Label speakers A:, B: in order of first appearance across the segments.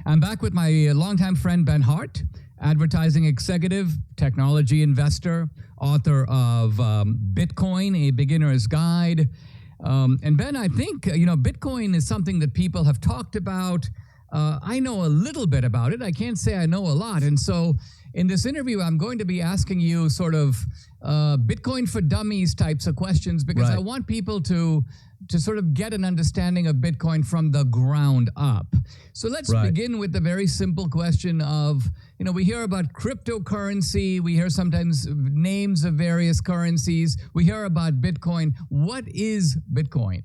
A: I'm back with my longtime friend, Ben Hart, advertising executive, technology investor, author of Bitcoin, A Beginner's Guide. And Ben, I think, Bitcoin is something that people have talked about. I know a little bit about it. I can't say I know a lot. And so in this interview, I'm going to be asking you sort of Bitcoin for dummies types of questions because I want people to sort of get an understanding of Bitcoin from the ground up. So let's begin with the very simple question of, we hear about cryptocurrency, we hear sometimes names of various currencies, we hear about Bitcoin. What is Bitcoin?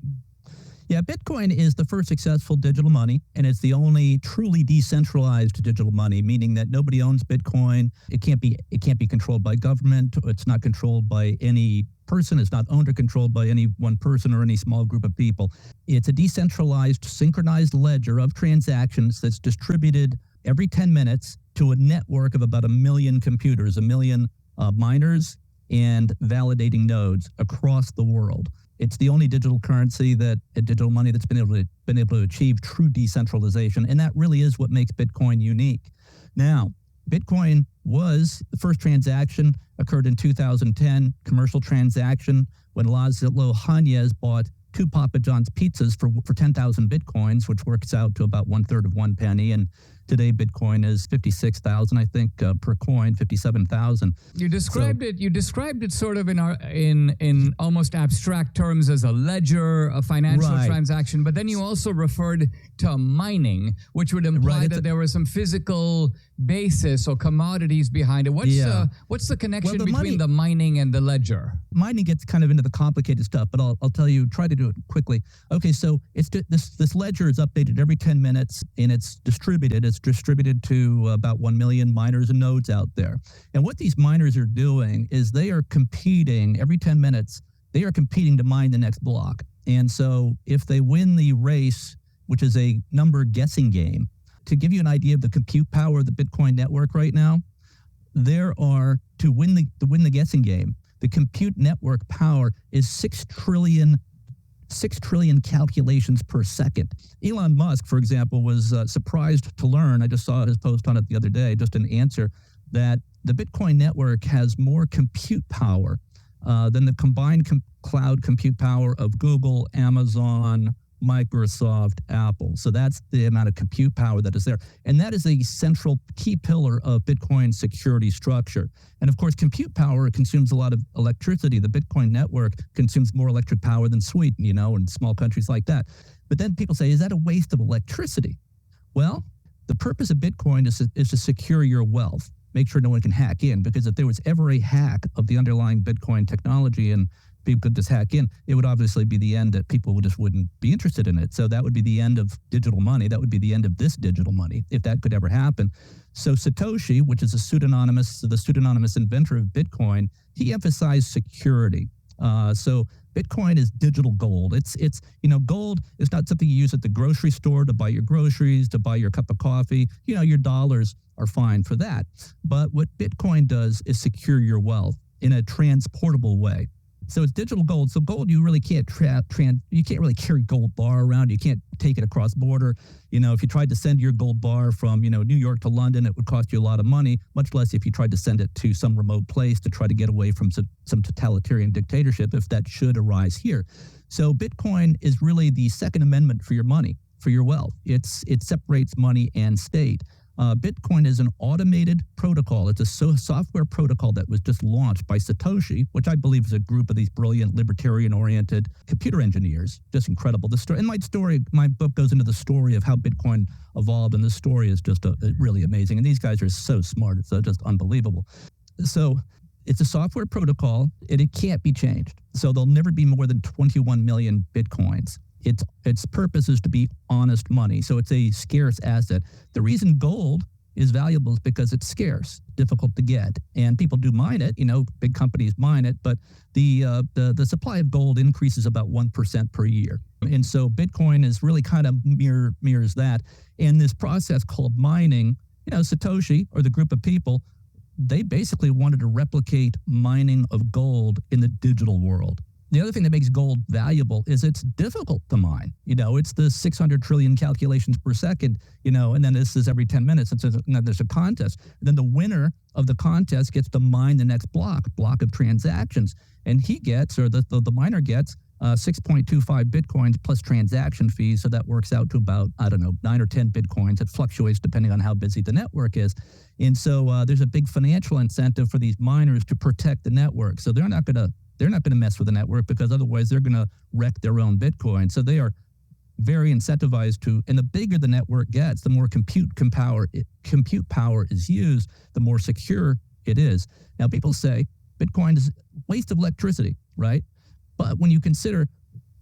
B: Yeah, Bitcoin is the first successful digital money, and it's the only truly decentralized digital money, meaning that nobody owns Bitcoin. It can't be controlled by government. It's not controlled by any person. It's not owned or controlled by any one person or any small group of people. It's a decentralized, synchronized ledger of transactions that's distributed every 10 minutes to a network of about 1 million computers, 1 million miners and validating nodes across the world. It's the only digital currency digital money that's been able to achieve true decentralization, and that really is what makes Bitcoin unique. Now, Bitcoin the first transaction occurred in 2010, commercial transaction when Laszlo Hanyecz bought 2 Papa John's pizzas for 10,000 Bitcoins, which works out to about 1/3 of 1 penny. And today, Bitcoin is 56,000, I think, per coin, 57,000.
A: You described it sort of in almost abstract terms as a ledger, a financial transaction, but then you also referred to mining, which would imply that there was some physical basis or commodities behind it. What's the connection between the mining and the ledger?
B: Mining gets kind of into the complicated stuff, but I'll tell you, try to do it quickly. Okay, so this ledger is updated every 10 minutes, and it's distributed. It's distributed to about 1 million miners and nodes out there. And what these miners are doing is they are competing every 10 minutes. They are competing to mine the next block. And so if they win the race, which is a number guessing game, to give you an idea of the compute power of the Bitcoin network right now, to win the guessing game, the compute network power is 6 trillion calculations per second. Elon Musk, for example, was surprised to learn, I just saw his post on it the other day, just an answer, that the Bitcoin network has more compute power than the combined cloud compute power of Google, Amazon, Microsoft, Apple. So that's the amount of compute power that is there. And that is a central key pillar of Bitcoin's security structure. And of course, compute power consumes a lot of electricity. The Bitcoin network consumes more electric power than Sweden, and small countries like that. But then people say, is that a waste of electricity? Well, the purpose of Bitcoin is to secure your wealth. Make sure no one can hack in, because if there was ever a hack of the underlying Bitcoin technology and people could just hack in, it would obviously be the end that people just wouldn't be interested in it. So that would be the end of digital money. That would be the end of this digital money, if that could ever happen. So Satoshi, which is the pseudonymous inventor of Bitcoin, he emphasized security. So Bitcoin is digital gold. It's gold is not something you use at the grocery store to buy your groceries, to buy your cup of coffee. Your dollars are fine for that. But what Bitcoin does is secure your wealth in a transportable way. So it's digital gold. So gold, you really can't you can't really carry gold bar around. You can't take it across border. If you tried to send your gold bar from, New York to London, it would cost you a lot of money, much less if you tried to send it to some remote place to try to get away from some totalitarian dictatorship, if that should arise here. So Bitcoin is really the Second Amendment for your money, for your wealth. It separates money and state. Bitcoin is an automated protocol. It's a software protocol that was just launched by Satoshi, which I believe is a group of these brilliant libertarian-oriented computer engineers. Just incredible. My book goes into the story of how Bitcoin evolved, and this story is just really amazing. And these guys are so smart. It's just unbelievable. So it's a software protocol, and it can't be changed. So there'll never be more than 21 million Bitcoins. Its purpose is to be honest money. So it's a scarce asset. The reason gold is valuable is because it's scarce, difficult to get. And people do mine it, big companies mine it, but the supply of gold increases about 1% per year. And so Bitcoin is really kind of mirrors that. And this process called mining, Satoshi or the group of people, they basically wanted to replicate mining of gold in the digital world. The other thing that makes gold valuable is it's difficult to mine. It's the 600 trillion calculations per second, and then this is every 10 minutes. And then there's a contest. And then the winner of the contest gets to mine the next block of transactions. And he gets, or the miner gets, 6.25 Bitcoins plus transaction fees. So that works out to about, 9 or 10 Bitcoins. It fluctuates depending on how busy the network is. And so there's a big financial incentive for these miners to protect the network. So they're not going to mess with the network, because otherwise they're going to wreck their own Bitcoin. So they are very incentivized to, and the bigger the network gets, the more compute power is used, the more secure it is. Now, people say Bitcoin is a waste of electricity, right? But when you consider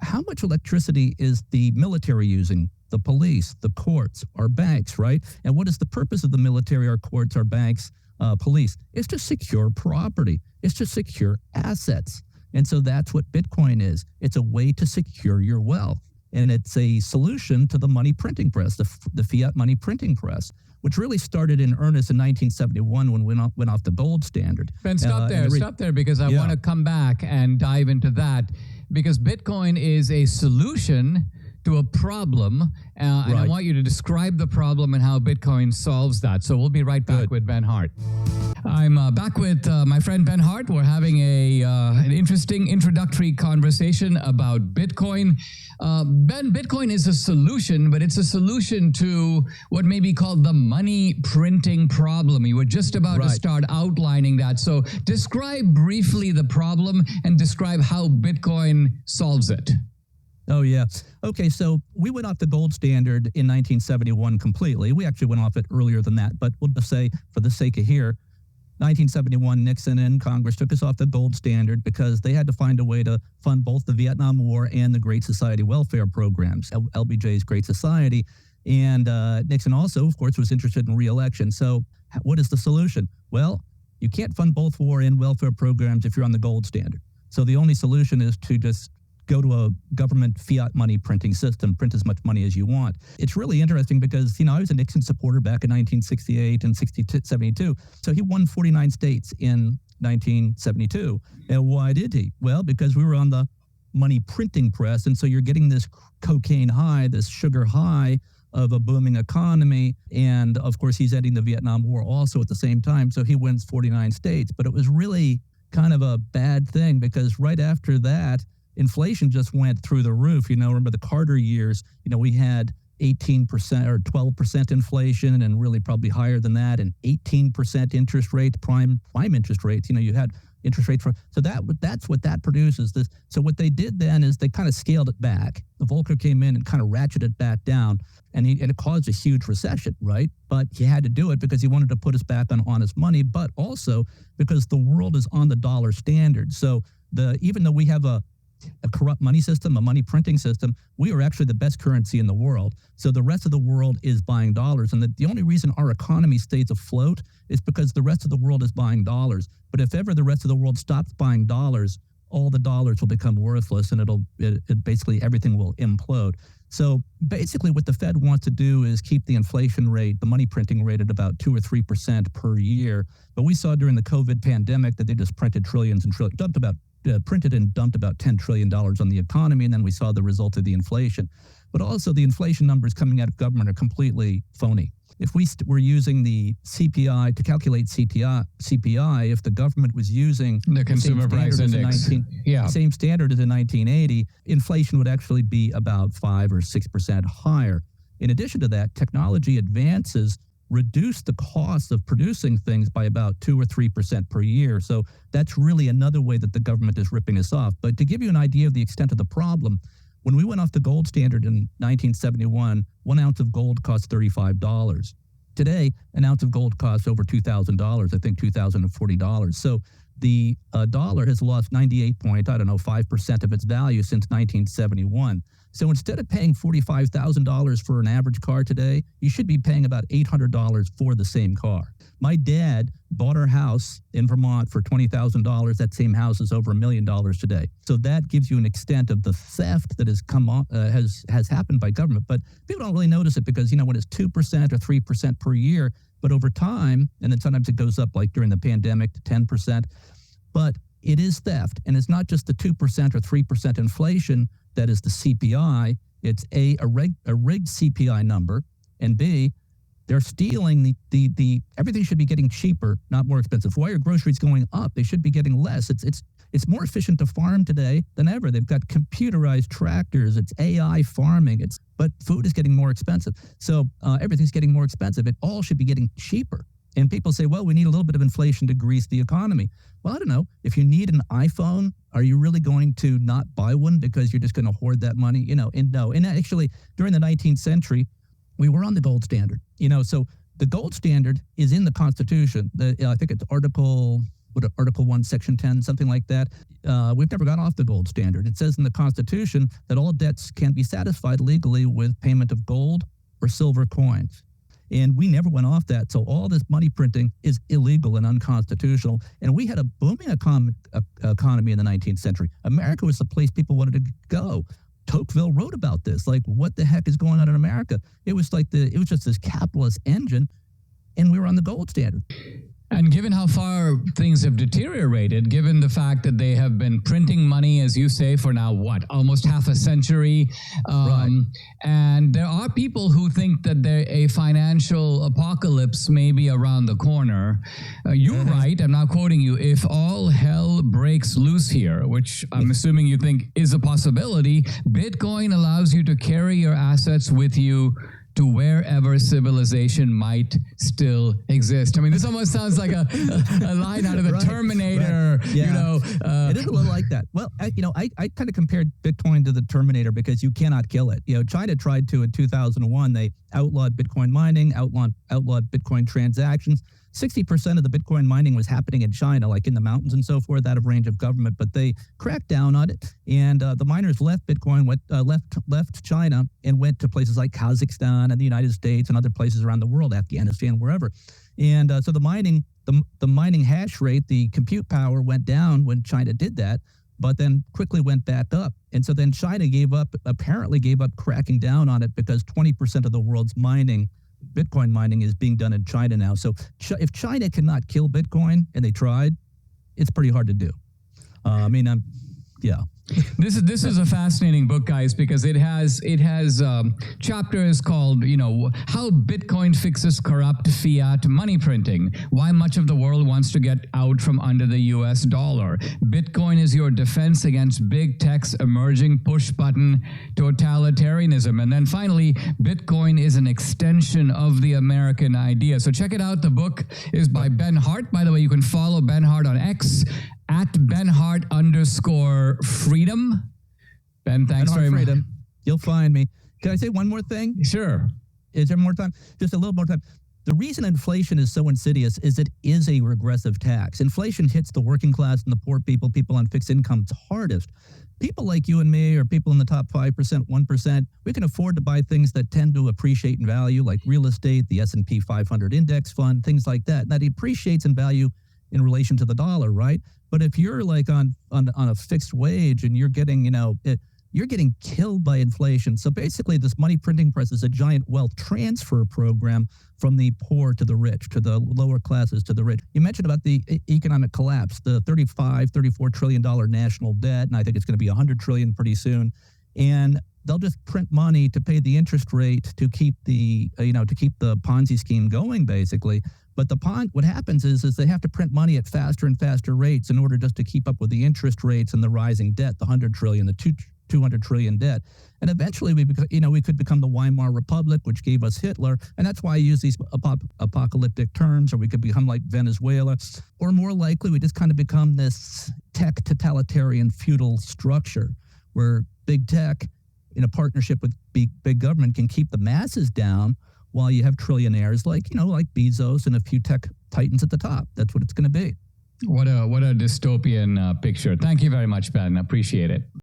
B: how much electricity is the military using, the police, the courts, our banks, right? And what is the purpose of the military, our courts, our banks, police? It's to secure property. It's to secure assets. And so that's what Bitcoin is. It's a way to secure your wealth. And it's a solution to the money printing press, the fiat money printing press, which really started in earnest in 1971 when we went off the gold standard.
A: Ben, stop there, because I want to come back and dive into that, because Bitcoin is a solution to a problem, and I want you to describe the problem and how Bitcoin solves that. So we'll be right back with Ben Hart. I'm back with my friend Ben Hart. We're having an interesting introductory conversation about Bitcoin. Ben, Bitcoin is a solution, but it's a solution to what may be called the money printing problem. You were just about to start outlining that. So describe briefly the problem and describe how Bitcoin solves it.
B: Oh, yeah. Okay, so we went off the gold standard in 1971 completely. We actually went off it earlier than that, but we'll just say, for the sake of here, 1971, Nixon and Congress took us off the gold standard because they had to find a way to fund both the Vietnam War and the Great Society welfare programs, LBJ's Great Society. And Nixon also, of course, was interested in re-election. So what is the solution? Well, you can't fund both war and welfare programs if you're on the gold standard. So the only solution is to just go to a government fiat money printing system, print as much money as you want. It's really interesting because, I was a Nixon supporter back in 1968 and 72. So he won 49 states in 1972. And why did he? Well, because we were on the money printing press. And so you're getting this cocaine high, this sugar high of a booming economy. And of course, he's ending the Vietnam War also at the same time. So he wins 49 states. But it was really kind of a bad thing because right after that, inflation just went through the roof. Remember the Carter years, we had 18% or 12% inflation and really probably higher than that, and 18% interest rates, prime interest rates. You had interest rates so that's what that produces. So what they did then is they kind of scaled it back. The Volcker came in and kind of ratcheted it back down, and it caused a huge recession, right? But he had to do it because he wanted to put us back on honest money, but also because the world is on the dollar standard. So even though we have a corrupt money system, a money printing system, we are actually the best currency in the world. So the rest of the world is buying dollars. And the only reason our economy stays afloat is because the rest of the world is buying dollars. But if ever the rest of the world stops buying dollars, all the dollars will become worthless, and it basically everything will implode. So basically what the Fed wants to do is keep the inflation rate, the money printing rate, at about 2 or 3% per year. But we saw during the COVID pandemic that they just printed trillions and trillions, printed and dumped about $10 trillion on the economy, and then we saw the result of the inflation. But also the inflation numbers coming out of government are completely phony. If we were using the CPI to calculate CPI, if the government was using
A: the Consumer Price Index,
B: same standard as in 1980, inflation would actually be about 5 or 6% higher. In addition to that, technology advances reduce the cost of producing things by about 2 or 3% per year. So that's really another way that the government is ripping us off. But to give you an idea of the extent of the problem, when we went off the gold standard in 1971, 1 ounce of gold cost $35. Today, an ounce of gold costs over $2,000, I think $2,040. So the dollar has lost 5% of its value since 1971. So instead of paying $45,000 for an average car today, you should be paying about $800 for the same car. My dad bought our house in Vermont for $20,000. That same house is over $1 million today. So that gives you an extent of the theft that has come on, has happened by government. But people don't really notice it because, when it's 2% or 3% per year, but over time, and then sometimes it goes up like during the pandemic to 10%. But it is theft. And it's not just the 2% or 3% inflation that is the CPI. It's a rigged CPI number, and B, they're stealing the everything should be getting cheaper, not more expensive. Why are groceries going up? They should be getting less. It's more efficient to farm today than ever. They've got computerized tractors. It's AI farming. But food is getting more expensive. So everything's getting more expensive. It all should be getting cheaper. And people say, well, we need a little bit of inflation to grease the economy. Well, I don't know. If you need an iPhone, are you really going to not buy one because you're just going to hoard that money? And actually, during the 19th century, we were on the gold standard. So the gold standard is in the Constitution. I think it's Article 1, Section 10, something like that. We've never got off the gold standard. It says in the Constitution that all debts can be satisfied legally with payment of gold or silver coins. And we never went off that. So all this money printing is illegal and unconstitutional. And we had a booming economy in the 19th century. America was the place people wanted to go. Tocqueville wrote about this. Like, what the heck is going on in America? It was just this capitalist engine, and we were on the gold standard.
A: And given how far things have deteriorated, given the fact that they have been printing money, as you say, for now, almost half a century.
B: Right.
A: And there are people who think that a financial apocalypse may be around the corner. You're right. I'm not quoting you. If all hell breaks loose here, which I'm assuming you think is a possibility, Bitcoin allows you to carry your assets with you to wherever civilization might still exist. I mean, this almost sounds like a line out of the Terminator.
B: Right. Yeah. It is a little like that. Well, I kind of compared Bitcoin to the Terminator because you cannot kill it. China tried to in 2001. They outlawed Bitcoin mining, outlawed Bitcoin transactions. 60% of the Bitcoin mining was happening in China, like in the mountains and so forth, out of range of government. But they cracked down on it, and the miners left Bitcoin, left China, and went to places like Kazakhstan and the United States and other places around the world, Afghanistan, wherever. And so the mining hash rate, the compute power went down when China did that, but then quickly went back up. And so then China apparently gave up cracking down on it because 20% of the world's Bitcoin mining is being done in China now. So if China cannot kill Bitcoin, and they tried, it's pretty hard to do. Yeah.
A: This is a fascinating book, guys, because it has chapters called, how Bitcoin fixes corrupt fiat money printing, why much of the world wants to get out from under the US dollar. Bitcoin is your defense against big tech's emerging push-button totalitarianism. And then finally, Bitcoin is an extension of the American idea. So check it out. The book is by Ben Hart. By the way, you can follow Ben Hart on X at benhart_freedom. Ben, thanks very much.
B: You'll find me. Can I say one more thing?
A: Sure.
B: Is there more time? Just a little more time. The reason inflation is so insidious is it is a regressive tax. Inflation hits the working class and the poor people on fixed incomes hardest. People like you and me, or people in the top 5%, 1%, we can afford to buy things that tend to appreciate in value, like real estate, the S&P 500 index fund, things like that. That appreciates in value in relation to the dollar, right? But if you're like on a fixed wage and you're getting, you're getting killed by inflation. So basically this money printing press is a giant wealth transfer program from the poor to the rich, to the lower classes to the rich. You mentioned about the economic collapse, the $34 trillion national debt, and I think it's going to be $100 trillion pretty soon. And they'll just print money to pay the interest rate to keep the Ponzi scheme going, basically. But what happens is they have to print money at faster and faster rates in order just to keep up with the interest rates and the rising debt, the 100 trillion, the 200 trillion debt. And eventually we could become the Weimar Republic, which gave us Hitler. And that's why I use these apocalyptic terms, or we could become like Venezuela, or more likely we just kind of become this tech totalitarian feudal structure where big tech in a partnership with big government can keep the masses down, while you have trillionaires like Bezos and a few tech titans at the top. That's what it's going to be.
A: What a dystopian picture. Thank you very much, Ben. I appreciate it.